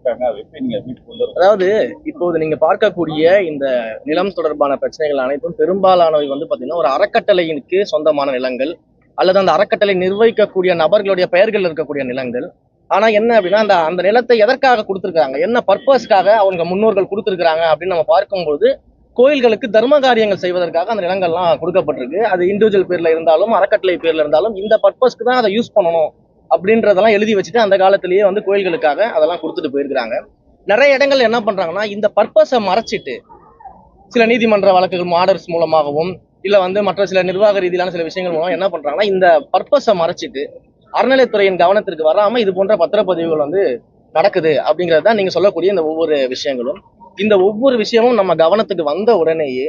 இருக்காங்க. அதை எப்படி நீங்க மீட்டு கொண்டு வரீங்க? அதாவது இப்போது நீங்க பார்க்கக்கூடிய இந்த நிலம் தொடர்பான பிரச்சனைகள் அனைத்தும் பெரும்பாலானவை பாத்தீங்கன்னா ஒரு அறக்கட்டளைக்கு சொந்தமான நிலங்கள் அல்லது அந்த அறக்கட்டளை நிர்வகிக்கக்கூடிய நபர்களுடைய பெயர்கள் இருக்கக்கூடிய நிலங்கள். ஆனா என்ன அப்படின்னா அந்த அந்த நிலத்தை எதற்காக கொடுத்துருக்காங்க, என்ன பர்பஸ்க்காக அவங்க முன்னோர்கள் கொடுத்துருக்காங்க அப்படின்னு நம்ம பார்க்கும்போது கோயில்களுக்கு தர்ம காரியங்கள் செய்வதற்காக அந்த நிலங்கள்லாம் கொடுக்கப்பட்டிருக்கு. அது இண்டிவிஜுவல் பேர்ல இருந்தாலும் அறக்கட்டளை பேர்ல இருந்தாலும் இந்த பர்பஸ்க்கு தான் அதை யூஸ் பண்ணணும் அப்படின்றதெல்லாம் எழுதி வச்சுட்டு அந்த காலத்திலேயே கோயில்களுக்காக அதெல்லாம் கொடுத்துட்டு போயிருக்கிறாங்க. நிறைய இடங்கள் என்ன பண்றாங்கன்னா இந்த பர்பஸை மறைச்சிட்டு சில நீதிமன்ற வழக்குகள் ஆர்டர்ஸ் மூலமாகவும் இல்ல மற்ற சில நிர்வாக ரீதியிலான சில விஷயங்கள் மூலம் என்ன பண்றாங்கன்னா இந்த பர்பஸை மறைச்சிட்டு அறநிலைத்துறையின் கவனத்திற்கு வராம இது போன்ற பத்திரப்பதிவுகள் நடக்குது அப்படிங்கிறது தான் நீங்க சொல்லக்கூடிய இந்த ஒவ்வொரு விஷயங்களும். இந்த ஒவ்வொரு விஷயமும் நம்ம கவனத்துக்கு வந்த உடனேயே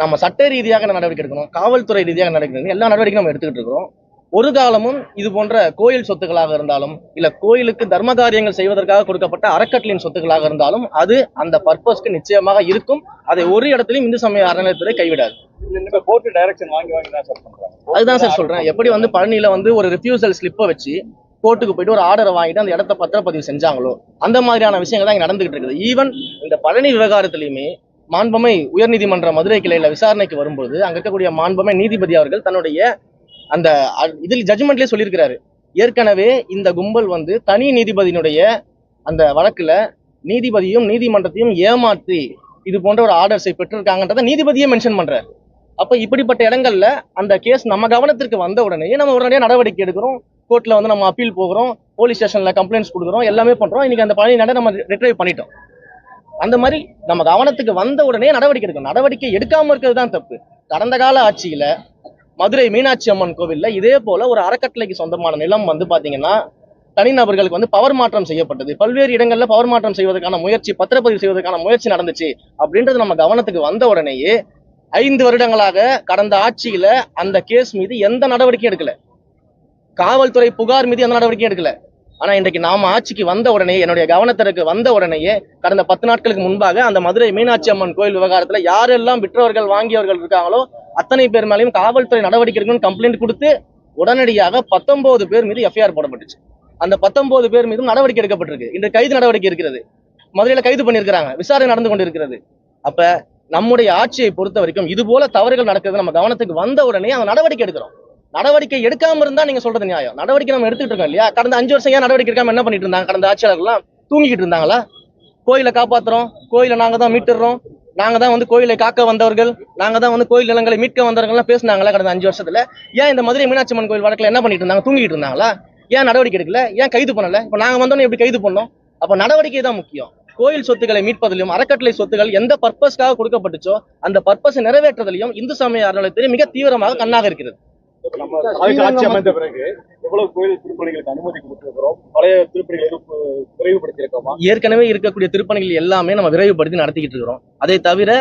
நம்ம சட்ட ரீதியாக நடவடிக்கை எடுக்கணும், காவல்துறை ரீதியாக நடவடிக்கை எல்லா நடவடிக்கையும் நம்ம எடுத்துக்கிட்டு இருக்கிறோம். ஒரு காலமும் இது போன்ற கோயில் சொத்துக்களாக இருந்தாலும் இல்ல கோயிலுக்கு தர்ம காரியங்கள் செய்வதற்காக கொடுக்கப்பட்ட அறக்கட்டளையின் சொத்துக்களாக இருந்தாலும் அது அந்த பர்பஸ்க்கு நிச்சயமாக இருக்கும். அதை ஒரு இடத்துலையும் இந்து சமய அறநிலையத்துறை கைவிடாது. கோர்ட் டைரக்ஷன் வாங்கி தான் சார் பண்றாங்க. அதுதான் சார் சொல்றேன். எப்படி பழனியில ஒரு ரிஃப்யூசல் ஸ்லிப்பை வச்சு கோர்ட்டுக்கு போயிட்டு ஒரு ஆர்டரை வாங்கிட்டு அந்த இடத்த பத்திரப்பதிவு செஞ்சாங்களோ அந்த மாதிரியான விஷயங்கள் தான் இங்க நடந்துகிட்டு இருக்குது. ஈவன் இந்த பழனி விவகாரத்திலையுமே மாண்புமை உயர்நீதிமன்ற மதுரை கிளையில விசாரணைக்கு வரும்போது அங்க இருக்கக்கூடிய மாண்புமை நீதிபதி அவர்கள் தன்னுடைய அந்த இதில் ஜட்ஜ்மெண்ட்லயே சொல்லியிருக்கிறாரு, ஏற்கனவே இந்த கும்பல் தனி நீதிபதியினுடைய அந்த வழக்குல நீதிபதியும் நீதிமன்றத்தையும் ஏமாற்றி இது போன்ற ஒரு ஆர்டர்ஸை பெற்றிருக்காங்கன்றத நீதிபதியே மென்ஷன் பண்றாரு. அப்ப இப்படிப்பட்ட இடங்கள்ல அந்த கேஸ் நம்ம கவனத்திற்கு வந்த உடனே நம்ம உடனடியாக நடவடிக்கை எடுக்கிறோம். கோர்ட்ல நம்ம அப்பீல் போகிறோம், போலீஸ் ஸ்டேஷன்ல கம்ப்ளைண்ட்ஸ் கொடுக்குறோம், எல்லாமே பண்றோம். இன்னைக்கு அந்த பழனி நம்ம ரிட்ரைவ் பண்ணிட்டோம். அந்த மாதிரி நம்ம கவனத்துக்கு வந்த உடனே நடவடிக்கை எடுக்கணும். நடவடிக்கை எடுக்காம இருக்கிறது தான் தப்பு. கடந்த கால ஆட்சியில மதுரை மீனாட்சி அம்மன் கோவில்ல இதே போல ஒரு அறக்கட்டளைக்கு சொந்தமான நிலம் பாத்தீங்கன்னா தனிநபர்களுக்கு பவர் மாற்றம் செய்யப்பட்டது. பல்வேறு இடங்கள்ல பவர் மாற்றம் செய்வதற்கான முயற்சி, பத்திரப்பதிவு செய்வதற்கான முயற்சி நடந்துச்சு. அப்படின்றது நம்ம கவனத்துக்கு வந்த உடனேயே 5 வருடங்களாக கடந்த ஆட்சியில அந்த கேஸ் மீது எந்த நடவடிக்கையும் எடுக்கல, காவல்துறை புகார் மீது எந்த நடவடிக்கையும் எடுக்கல. ஆனா இன்றைக்கு நாம ஆட்சிக்கு வந்த உடனே என்னுடைய கவனத்திற்கு வந்த உடனேயே கடந்த 10 நாட்களுக்கு முன்பாக அந்த மதுரை மீனாட்சி அம்மன் கோயில் விவகாரத்துல யாரெல்லாம் விற்றவர்கள் வாங்கியவர்கள் இருக்காங்களோ அத்தனை பேர் மேலையும் காவல்துறை நடவடிக்கை எடுக்கணும்னு கம்ப்ளைண்ட் கொடுத்து உடனடியாக 19 பேர் மீது எஃப்ஐஆர் போடப்பட்டுச்சு. அந்த 19 பேர் மீதும் நடவடிக்கை எடுக்கப்பட்டிருக்கு. இன்று கைது நடவடிக்கை இருக்கிறது. மதுரையில கைது பண்ணியிருக்கிறாங்க, விசாரணை நடந்து கொண்டிருக்கிறது. அப்ப நம்முடைய ஆட்சியை பொறுத்த வரைக்கும் இது போல தவறுகள் நடக்கிறது நம்ம கவனத்துக்கு வந்த உடனே அந்த நடவடிக்கை எடுக்கிறோம். நடவடிக்கை எடுக்காம இருந்தா நீங்க சொல்றது நியாயம். நடவடிக்கை நம்ம எடுத்துட்டு இருக்கோம் இல்லையா? கடந்த 5 வருஷம் ஏன் நடவடிக்கை எடுக்காம என்ன பண்ணிட்டு இருந்தாங்க? கடந்த ஆட்சியாளர்கள்லாம் தூங்கிக்கிட்டு இருந்தாங்களா? கோயிலை காப்பாத்துறோம், கோயிலை நாங்க தான் மீட்டுறோம், நாங்க தான் கோயிலை காக்க வந்தவர்கள், நாங்க தான் கோயில் நிலங்களை மீட்க வந்தவர்கள் பேசினாங்களா கடந்த 5 வருஷத்துல? ஏன் இந்த மதுரை மீனாட்சி அம்மன் கோயில் வழக்குல என்ன பண்ணிட்டு இருந்தாங்க? தூங்கிட்டு இருந்தாங்களா? ஏன் நடவடிக்கை எடுக்கல? ஏன் கைது பண்ணல? இப்ப நாங்க வந்தோன்னு எப்படி கைது பண்ணோம்? அப்ப நடவடிக்கை தான் முக்கியம். கோயில் சொத்துக்களை மீட்பதிலும் அறக்கட்டளை சொத்துக்கள் எந்த பர்பஸ்க்காக கொடுக்கப்பட்டுச்சோ அந்த பர்பஸை நிறைவேற்றுவதிலும் இந்து சமய அறநிலையத்துறை மிக தீவிரமாக கண்ணாக இருக்கிறது. ஆட்சி அமைந்த பிறகு எவ்வளவு கோயில் திருப்பணிகளுக்கு அனுமதி கொடுத்திருக்கிறோம், பழைய திருப்பணிகள் விரைவுபடுத்தியிருக்கோமா? ஏற்கனவே இருக்கக்கூடிய திருப்பணிகள் எல்லாமே நம்ம விரைவுபடுத்தி நடத்திக்கிட்டு இருக்கிறோம். அதை தவிர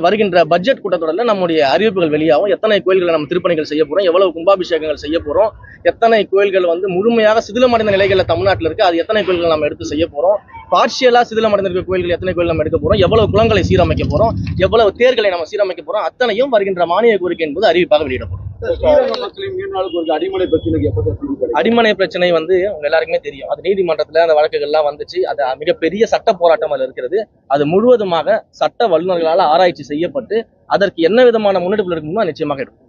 வருகின்ற பட்ஜெட் கூட்டத்தொடரில் நம்முடைய அறிவிப்புகள் வெளியாகும். எத்தனை கோயில்களை நம்ம திருப்பணிகள் செய்ய போறோம், எவ்வளவு கும்பாபிஷேகங்கள் செய்ய போறோம், எத்தனை கோயில்கள் முழுமையாக சிதிலமடைந்த நிலைகளில் தமிழ்நாட்டில் இருக்கு, அது எத்தனை கோயில்கள் நம்ம எடுத்து செய்ய போறோம், பார்ஷியலா சிதிலமடைந்திருக்க கோயில்கள் எத்தனை கோயில் நம்ம எடுக்க போறோம், எவ்வளவு குளங்களை சீரமைக்க போறோம், எவ்வளவு தேர்களை நம்ம சீரமைக்க போறோம், அத்தனையும் வருகின்ற மானிய கோரிக்கை என்பது அறிவிப்பாக வெளியிடப்படும். அடிமனை பிரச்சனை உங்க எல்லாருக்குமே தெரியும். அது நீதிமன்றத்துல அந்த வழக்குகள்லாம் வந்துச்சு. அது மிகப்பெரிய சட்ட போராட்டம் அதுல இருக்கிறது. அது முழுவதுமாக சட்ட வல்லுநர்களால் ஆராய்ச்சி செய்யப்பட்டு அதற்கு என்ன விதமான முன்னெடுப்பு இருக்குமோ நிச்சயமாக எடுக்கும்.